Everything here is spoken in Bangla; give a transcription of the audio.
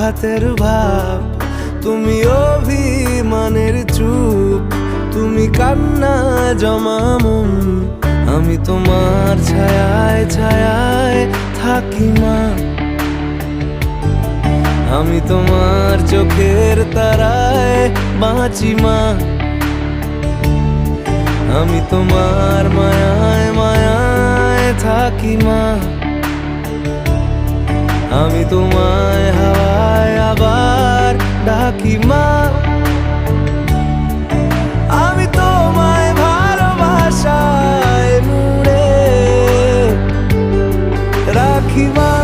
আঘাতের ভাব, তুমি অভিমানের চুপ, তুমি কান্না জমা মন। আমি তোমার ছায়ায় ছায়ায় থাকি মা, আমি তোমার চোখের তারায় বাঁচি মা, আমি তোমার মায়ায় মায়ায় থাকি মা, আমি তোমায় হাওয়ায় আবার ডাকি মা, আমি তোমায় ভালোবাসায় মুড়ে রাখি মা।